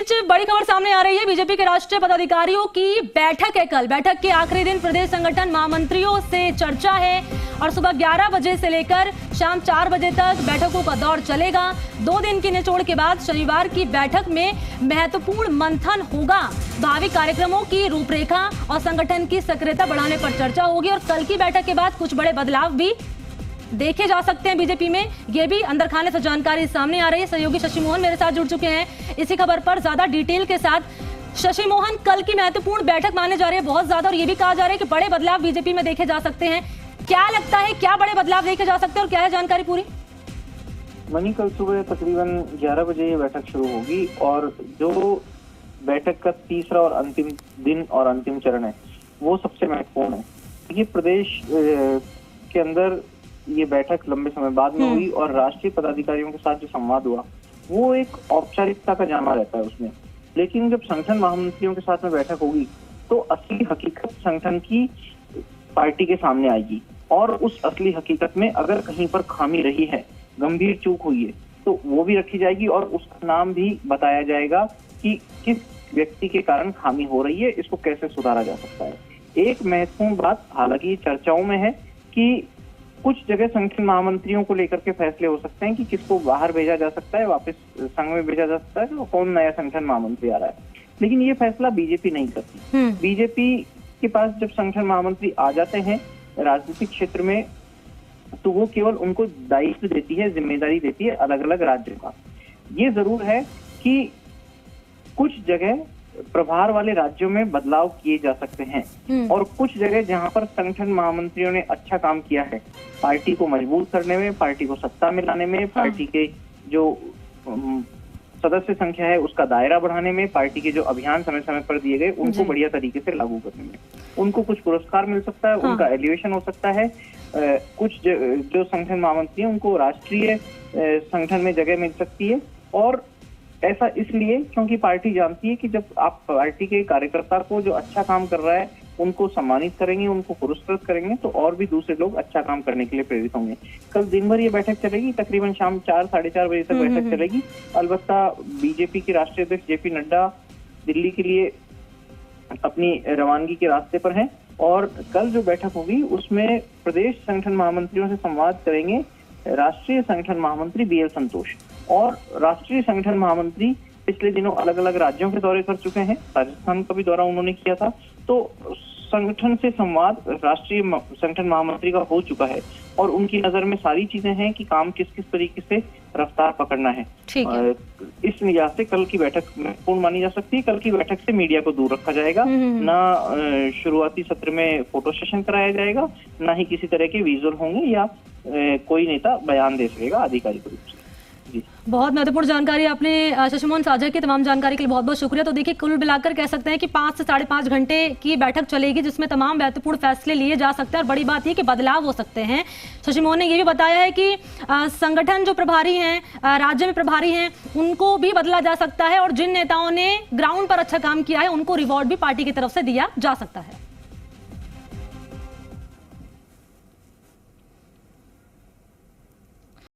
बीच बड़ी खबर सामने आ रही है। बीजेपी के राष्ट्रीय पदाधिकारियों की बैठक है कल। बैठक के आखिरी दिन प्रदेश संगठन महामंत्रियों से चर्चा है और सुबह 11 बजे से लेकर शाम 4 बजे तक बैठकों का दौर चलेगा। 2 दिन की निचोड़ के बाद शनिवार की बैठक में महत्वपूर्ण मंथन होगा। भावी कार्यक्रमों की रूपरेखा और संगठन की सक्रियता बढ़ाने पर चर्चा होगी और कल की बैठक के बाद कुछ बड़े बदलाव भी देखे जा सकते हैं बीजेपी में। ये भी अंदर खाने से जानकारी सामने आ रही है। सहयोगी शशि मोहन मेरे साथ जुड़ चुके हैं इसी खबर पर ज्यादा डिटेल के साथ। शशि मोहन, कल की महत्वपूर्ण बैठक माने जा रही है बहुत ज्यादा और ये भी कहा जा रहा है कि बड़े बदलाव बीजेपी में देखे जा सकते हैं। क्या लगता है, क्या बड़े बदलाव देखे जा सकते हैं और क्या है जानकारी पूरी? मनी, कल सुबह तकरीबन 11 बजे ये बैठक शुरू होगी और जो बैठक का तीसरा और अंतिम दिन और अंतिम चरण है वो सबसे महत्वपूर्ण है। ये प्रदेश के अंदर ये बैठक लंबे समय बाद में हुई और राष्ट्रीय पदाधिकारियों के साथ जो संवाद हुआ वो एक औपचारिकता का जामा रहता है उसमें। लेकिन जब संगठन महामंत्रियों के साथ में बैठक होगी तो असली हकीकत संगठन की पार्टी के सामने आएगी और उस असली हकीकत में अगर कहीं पर खामी रही है, गंभीर चूक हुई है, तो वो भी रखी जाएगी और उसका नाम भी बताया जाएगा कि किस व्यक्ति के कारण खामी हो रही है, इसको कैसे सुधारा जा सकता है। एक महत्वपूर्ण बात हालांकि चर्चाओं में है कि कुछ जगह संगठन महामंत्रियों को लेकर के फैसले हो सकते हैं कि किसको बाहर भेजा जा सकता है, वापस संघ में भेजा जा सकता है, तो कौन नया संगठन महामंत्री आ रहा है। लेकिन ये फैसला बीजेपी नहीं करती। बीजेपी के पास जब संगठन महामंत्री आ जाते हैं राजनीतिक क्षेत्र में तो वो केवल उनको दायित्व देती है, जिम्मेदारी देती है अलग अलग राज्यों का। ये जरूर है कि कुछ जगह प्रभार वाले राज्यों में बदलाव किए जा सकते हैं और कुछ जगह जहां पर संगठन महामंत्रियों ने अच्छा काम किया है पार्टी को मजबूत करने में, पार्टी को सत्ता में लाने में, पार्टी के जो सदस्य संख्या है उसका दायरा बढ़ाने में, पार्टी के जो अभियान समय समय पर दिए गए उनको बढ़िया तरीके से लागू करने में उनको कुछ पुरस्कार मिल सकता है, उनका एलिवेशन हो सकता है। कुछ जो संगठन महामंत्री हैं उनको राष्ट्रीय संगठन में जगह मिल सकती है और ऐसा इसलिए क्योंकि पार्टी जानती है कि जब आप पार्टी के कार्यकर्ता को जो अच्छा काम कर रहा है उनको सम्मानित करेंगे, उनको पुरस्कृत करेंगे तो और भी दूसरे लोग अच्छा काम करने के लिए प्रेरित होंगे। कल दिन भर ये बैठक चलेगी, तकरीबन शाम 4 साढ़े 4 बजे तक बैठक चलेगी। अलबत्ता बीजेपी के राष्ट्रीय अध्यक्ष जेपी नड्डा दिल्ली के लिए अपनी रवानगी के रास्ते पर हैं और कल जो बैठक होगी उसमें प्रदेश संगठन महामंत्रियों से संवाद करेंगे राष्ट्रीय संगठन महामंत्री BL संतोष। और राष्ट्रीय संगठन महामंत्री पिछले दिनों अलग अलग राज्यों के दौरे कर चुके हैं, राजस्थान का भी दौरा उन्होंने किया था, तो संगठन से संवाद राष्ट्रीय संगठन महामंत्री का हो चुका है और उनकी नजर में सारी चीजें हैं कि काम किस किस तरीके से रफ्तार पकड़ना है। इस निगाह से कल की बैठक महत्वपूर्ण मानी जा सकती है। कल की बैठक से मीडिया को दूर रखा जाएगा, ना शुरुआती सत्र में फोटो सेशन कराया जाएगा, ना ही किसी तरह के विजुअल होंगे या कोई नेता बयान दे सकेगा आधिकारिक रूप से। बहुत महत्वपूर्ण जानकारी आपने शशि मोहन साझा की। तमाम जानकारी के लिए बहुत बहुत शुक्रिया। तो देखिए कुल मिलाकर कह सकते हैं कि 5 से 5.5 घंटे की बैठक चलेगी जिसमें तमाम महत्वपूर्ण फैसले लिए जा सकते हैं और बड़ी बात यह कि बदलाव हो सकते हैं। शशि मोहन ने यह भी बताया है कि संगठन जो प्रभारी हैं, राज्य में प्रभारी हैं, उनको भी बदला जा सकता है और जिन नेताओं ने ग्राउंड पर अच्छा काम किया है उनको रिवॉर्ड भी पार्टी की तरफ से दिया जा सकता है।